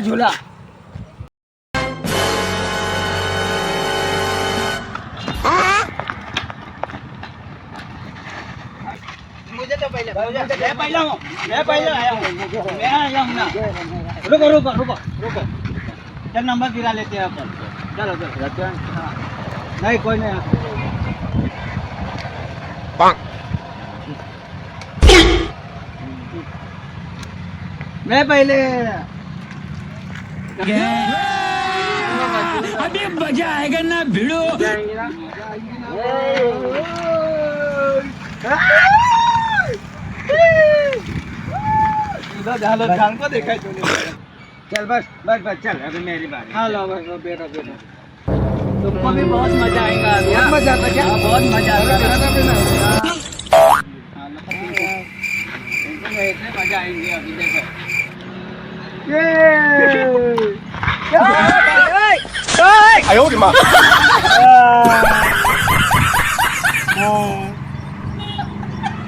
झूला मुझे तो पहले मैं पहले आया हूँ मैं आया हूँ ना रुको रुको रुको रुको चल नंबर गिरा लेते हैं अपन चलो चलो हाँ नहीं कोई नहीं मैं पहले अभी मजा आएगा ना भिड़ो जान को देखा तूने चल बस बस बस चल अभी मेरी बारी हाँ लो बस बेटा बेटा तुमको भी बहुत मजा आएगा अभी बहुत मजा आता क्या बहुत मजा आएगा इतने मजा आएंगे अभी देखो ये 哎呦我的妈！